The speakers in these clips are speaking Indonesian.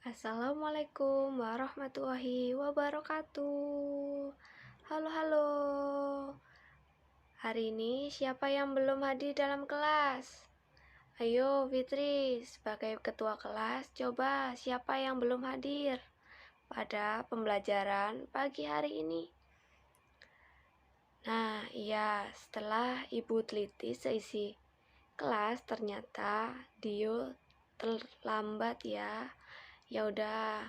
Assalamualaikum warahmatullahi wabarakatuh. Halo, halo. Hari ini siapa yang belum hadir dalam kelas? Ayo, Fitri, sebagai ketua kelas, coba siapa yang belum hadir pada pembelajaran pagi hari ini? Nah, iya, setelah Ibu teliti seisi kelas, ternyata Dio terlambat ya. Ya udah.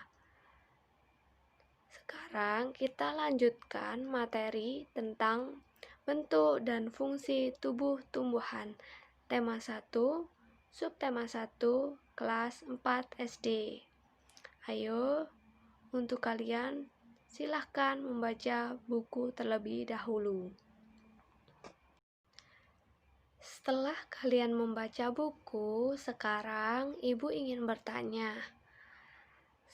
Sekarang kita lanjutkan materi tentang bentuk dan fungsi tubuh tumbuhan. Tema 1, subtema 1, kelas 4 SD. Ayo, untuk kalian silahkan membaca buku terlebih dahulu. Setelah kalian membaca buku, sekarang Ibu ingin bertanya.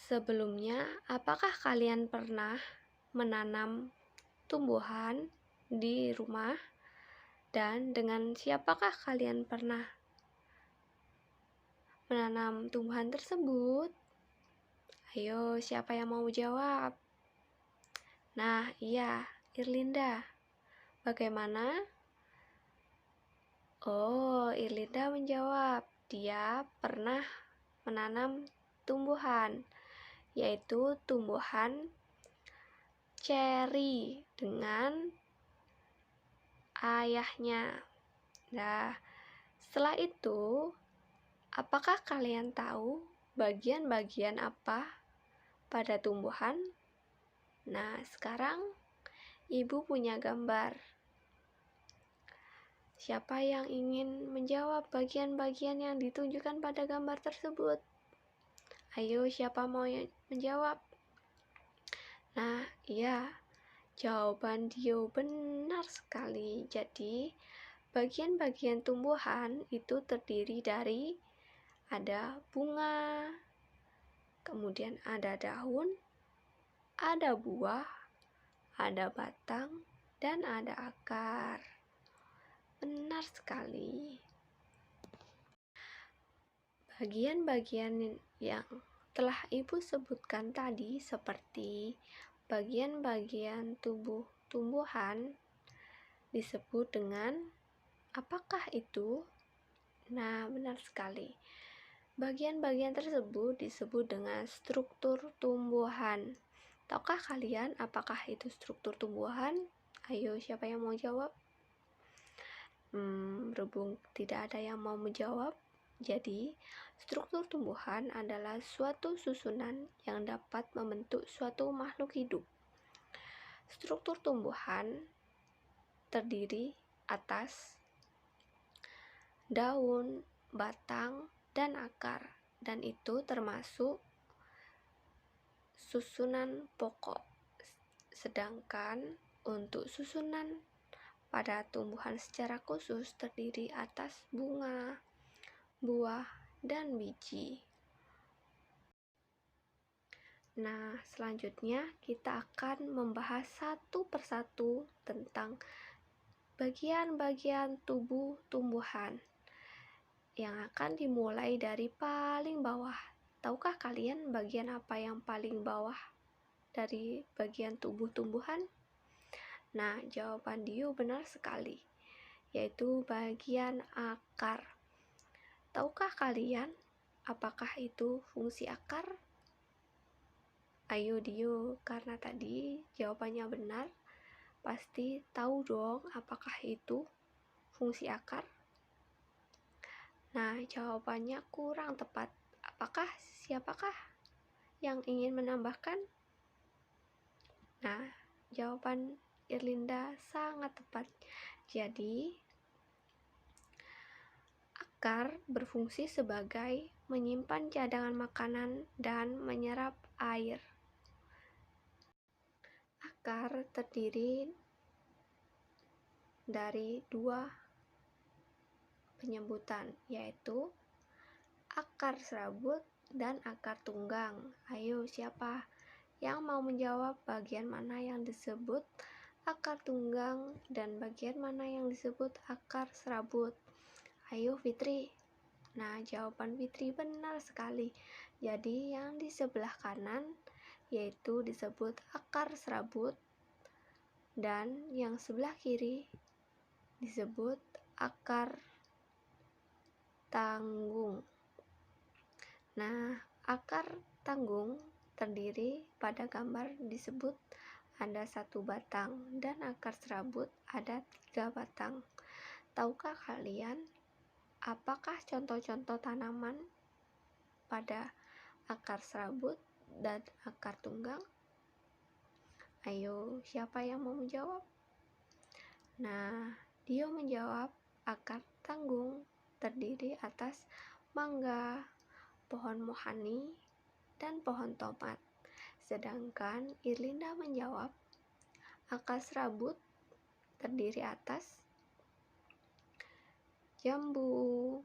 Sebelumnya, apakah kalian pernah menanam tumbuhan di rumah? Dan dengan siapakah kalian pernah menanam tumbuhan tersebut? Ayo, siapa yang mau jawab? Nah, iya, Irlinda. Bagaimana? Oh, Irlinda menjawab. Dia pernah menanam tumbuhan, yaitu tumbuhan ceri dengan ayahnya. Nah, setelah itu, apakah kalian tahu bagian-bagian apa pada tumbuhan? Nah, sekarang Ibu punya gambar. Siapa yang ingin menjawab bagian-bagian yang ditunjukkan pada gambar tersebut? Ayo, siapa mau menjawab? Nah, iya, jawaban Dio benar sekali. Jadi, bagian-bagian tumbuhan itu terdiri dari ada bunga, kemudian ada daun, ada buah, ada batang, dan ada akar. Benar sekali. Bagian-bagian yang telah Ibu sebutkan tadi seperti bagian-bagian tubuh tumbuhan disebut dengan apakah itu? Nah, benar sekali. Bagian-bagian tersebut disebut dengan struktur tumbuhan. Tahukah kalian apakah itu struktur tumbuhan? Ayo, siapa yang mau jawab? Berhubung tidak ada yang mau menjawab, jadi struktur tumbuhan adalah suatu susunan yang dapat membentuk suatu makhluk hidup. Struktur tumbuhan terdiri atas daun, batang, dan akar, dan itu termasuk susunan pokok. Sedangkan untuk susunan pada tumbuhan secara khusus terdiri atas bunga, buah, dan biji. Nah, selanjutnya kita akan membahas satu persatu tentang bagian-bagian tubuh tumbuhan yang akan dimulai dari paling bawah. Tahukah kalian bagian apa yang paling bawah dari bagian tubuh tumbuhan? Nah, jawaban Dio benar sekali, yaitu bagian akar. Tahukah kalian apakah itu fungsi akar? Ayo Dio, karena tadi jawabannya benar, pasti tahu dong apakah itu fungsi akar. Nah, jawabannya kurang tepat. Siapakah yang ingin menambahkan? Nah, jawaban Irlinda sangat tepat. Jadi, akar berfungsi sebagai menyimpan cadangan makanan dan menyerap air. Akar terdiri dari dua penyebutan, yaitu akar serabut dan akar tunggang. Ayo, siapa yang mau menjawab bagian mana yang disebut akar tunggang dan bagian mana yang disebut akar serabut? Ayo, Fitri. Nah, jawaban Fitri benar sekali. Jadi yang di sebelah kanan yaitu disebut akar serabut, dan yang sebelah kiri disebut akar tanggung. Nah, akar tanggung terdiri pada gambar disebut ada 1 batang, dan akar serabut ada 3 batang. Tahukah kalian apakah contoh-contoh tanaman pada akar serabut dan akar tunggang? Ayo, siapa yang mau menjawab? Nah, dia menjawab akar tanggung terdiri atas mangga, pohon mohani, dan pohon tomat. Sedangkan Irlinda menjawab akar serabut terdiri atas jambu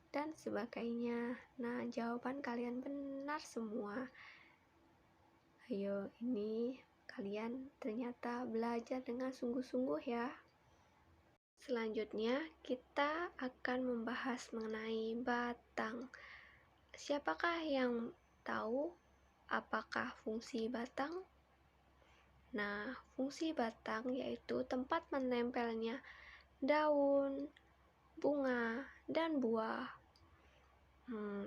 dan sebagainya. Nah, jawaban kalian benar semua. Ayo, ini kalian ternyata belajar dengan sungguh-sungguh ya. Selanjutnya, kita akan membahas mengenai batang. Siapakah yang tahu apakah fungsi batang? Nah, fungsi batang yaitu tempat menempelnya daun, bunga, dan buah.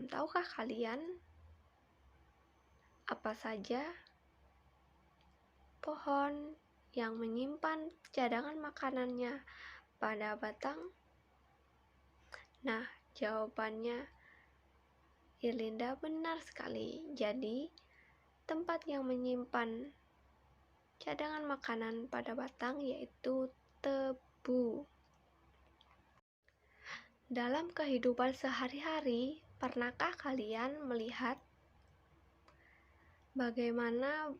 Tahukah kalian apa saja pohon yang menyimpan cadangan makanannya pada batang? Nah, jawabannya Irlinda benar sekali. Jadi, tempat yang menyimpan cadangan makanan pada batang yaitu tebu. Dalam kehidupan sehari-hari, pernahkah kalian melihat bagaimana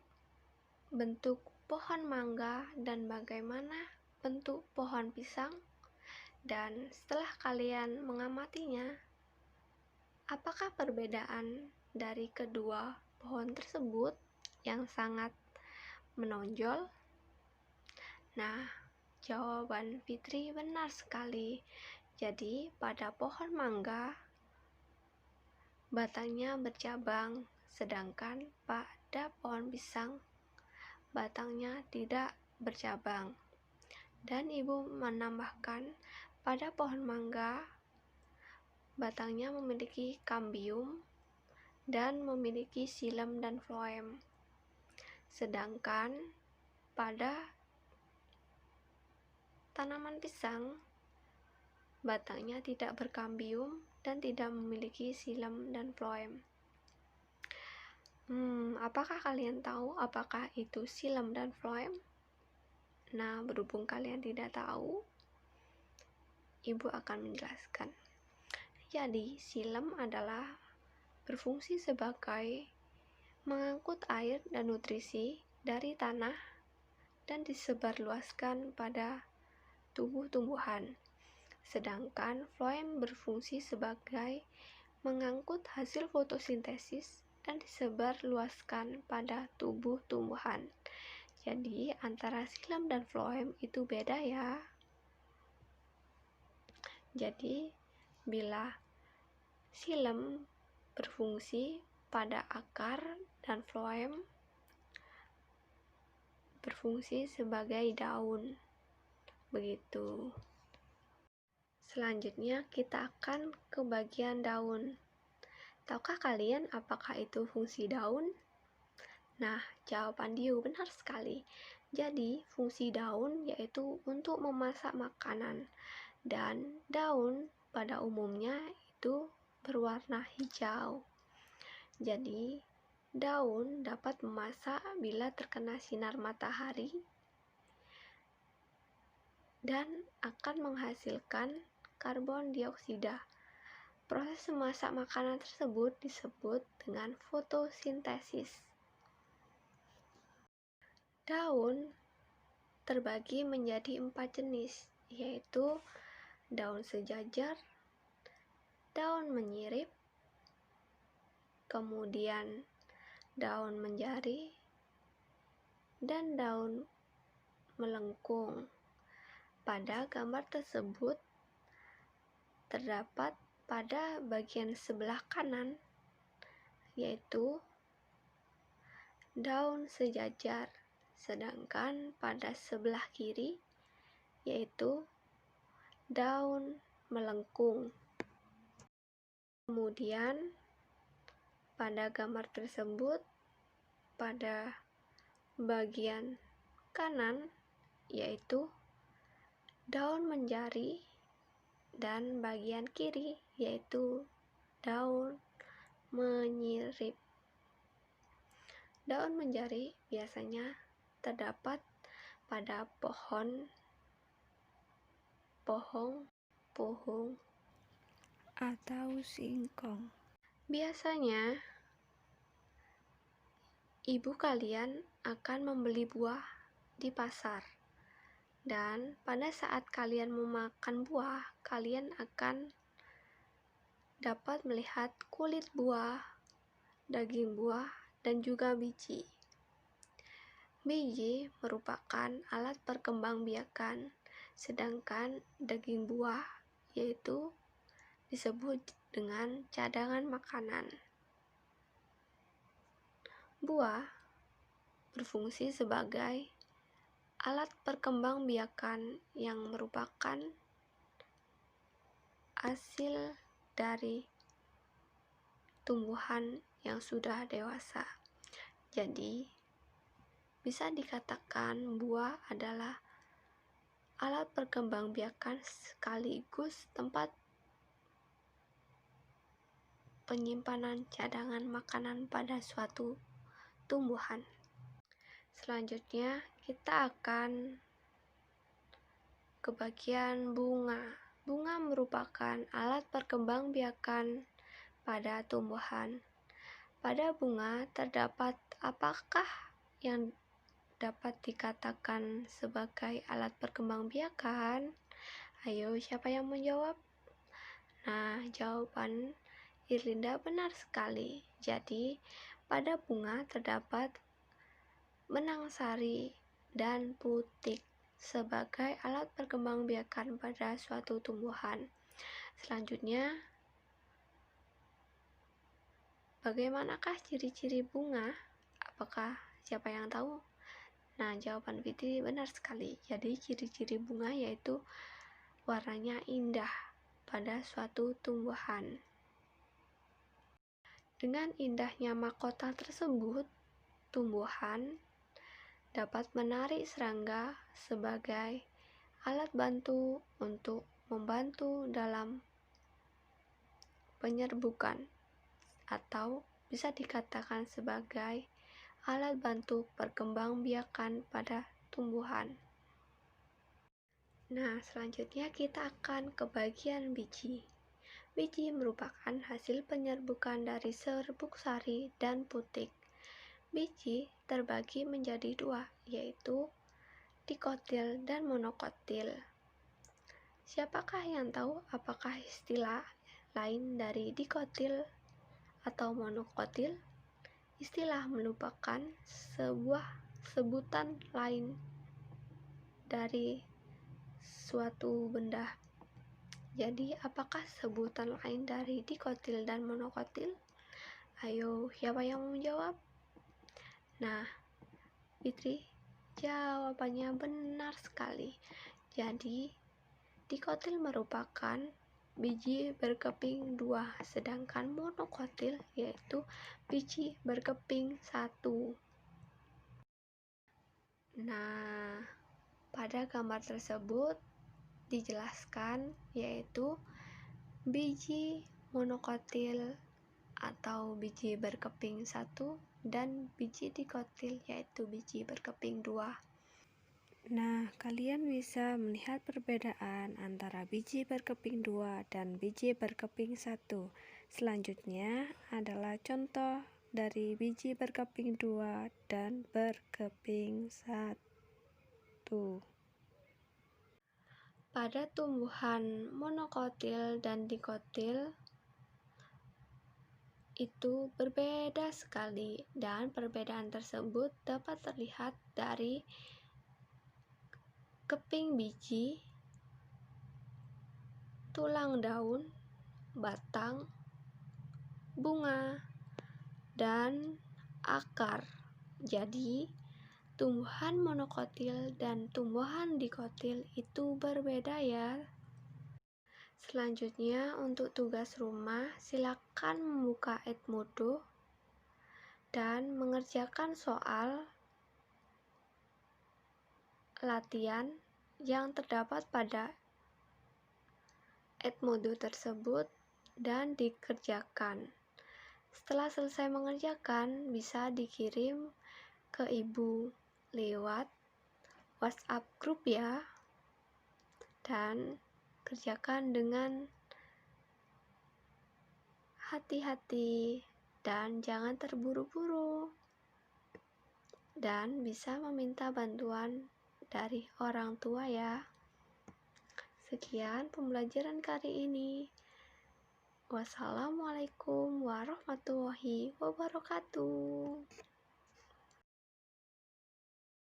bentuk pohon mangga dan bagaimana bentuk pohon pisang? Dan setelah kalian mengamatinya, apakah perbedaan dari kedua pohon tersebut yang sangat menonjol? Nah, jawaban Fitri benar sekali. Jadi, pada pohon mangga, batangnya bercabang, sedangkan pada pohon pisang, batangnya tidak bercabang. Dan ibu menambahkan, pada pohon mangga, batangnya memiliki kambium dan memiliki xilem dan floem. Sedangkan pada tanaman pisang, batangnya tidak berkambium dan tidak memiliki xilem dan floem. Apakah kalian tahu apakah itu xilem dan floem? Nah, berhubung kalian tidak tahu, ibu akan menjelaskan. Jadi, xilem adalah berfungsi sebagai mengangkut air dan nutrisi dari tanah dan disebarluaskan pada tubuh tumbuhan. Sedangkan floem berfungsi sebagai mengangkut hasil fotosintesis dan disebarluaskan pada tubuh tumbuhan. Jadi antara xilem dan floem itu beda ya. Jadi bila xilem berfungsi pada akar dan floem berfungsi sebagai daun. Begitu. Selanjutnya kita akan ke bagian daun. Tahukah kalian apakah itu fungsi daun? Nah, jawaban Diu benar sekali. Jadi, fungsi daun yaitu untuk memasak makanan. Dan daun pada umumnya itu berwarna hijau. Jadi, daun dapat memasak bila terkena sinar matahari dan akan menghasilkan karbon dioksida. Proses memasak makanan tersebut disebut dengan fotosintesis. Daun terbagi menjadi 4 jenis, yaitu daun sejajar, daun menyirip, kemudian daun menjari, dan daun melengkung. Pada gambar tersebut terdapat pada bagian sebelah kanan yaitu daun sejajar, sedangkan pada sebelah kiri yaitu daun melengkung. Kemudian pada gambar tersebut pada bagian kanan yaitu daun menjari, dan bagian kiri yaitu daun menyirip. Daun menjari biasanya terdapat pada pohon pohon atau singkong. Biasanya ibu kalian akan membeli buah di pasar, dan pada saat kalian memakan buah, kalian akan dapat melihat kulit buah, daging buah, dan juga biji. Biji merupakan alat perkembangbiakan, sedangkan daging buah yaitu disebut dengan cadangan makanan. Buah berfungsi sebagai alat perkembangbiakan yang merupakan hasil dari tumbuhan yang sudah dewasa. Jadi, bisa dikatakan buah adalah alat perkembangbiakan sekaligus tempat penyimpanan cadangan makanan pada suatu tumbuhan. Selanjutnya, kita akan ke bagian bunga. Bunga merupakan alat perkembangbiakan pada tumbuhan. Pada bunga terdapat apakah yang dapat dikatakan sebagai alat perkembangbiakan? Ayo, siapa yang menjawab? Nah, jawaban Irlinda benar sekali. Jadi, pada bunga terdapat benang sari dan putik sebagai alat perkembangbiakan pada suatu tumbuhan. Selanjutnya, bagaimanakah ciri-ciri bunga? Apakah siapa yang tahu? Nah, jawaban Fitri benar sekali. Jadi, ciri-ciri bunga yaitu warnanya indah pada suatu tumbuhan. Dengan indahnya mahkota tersebut, tumbuhan dapat menarik serangga sebagai alat bantu untuk membantu dalam penyerbukan, atau bisa dikatakan sebagai alat bantu perkembangbiakan pada tumbuhan. Nah, selanjutnya kita akan ke bagian biji. Biji merupakan hasil penyerbukan dari serbuk sari dan putik. Biji terbagi menjadi dua, yaitu dikotil dan monokotil. Siapakah yang tahu apakah istilah lain dari dikotil atau monokotil? Istilah merupakan sebuah sebutan lain dari suatu benda. Jadi, apakah sebutan lain dari dikotil dan monokotil? Ayo, siapa yang mau menjawab? Nah, Fitri, jawabannya benar sekali. Jadi, dikotil merupakan biji berkeping 2, sedangkan monokotil yaitu biji berkeping 1. Nah, pada gambar tersebut dijelaskan yaitu biji monokotil atau biji berkeping 1 dan biji dikotil yaitu biji berkeping 2. Nah, kalian bisa melihat perbedaan antara biji berkeping 2 dan biji berkeping 1. Selanjutnya adalah contoh dari biji berkeping 2 dan berkeping 1. Pada tumbuhan monokotil dan dikotil itu berbeda sekali, dan perbedaan tersebut dapat terlihat dari keping biji, tulang daun, batang, bunga, dan akar. Jadi, tumbuhan monokotil dan tumbuhan dikotil itu berbeda ya. Selanjutnya, untuk tugas rumah, silakan membuka Edmodo dan mengerjakan soal latihan yang terdapat pada Edmodo tersebut dan dikerjakan. Setelah selesai mengerjakan, bisa dikirim ke ibu lewat WhatsApp grup ya, dan kerjakan dengan hati-hati dan jangan terburu-buru, dan bisa meminta bantuan dari orang tua ya. Sekian pembelajaran kali ini. Wassalamualaikum warahmatullahi wabarakatuh.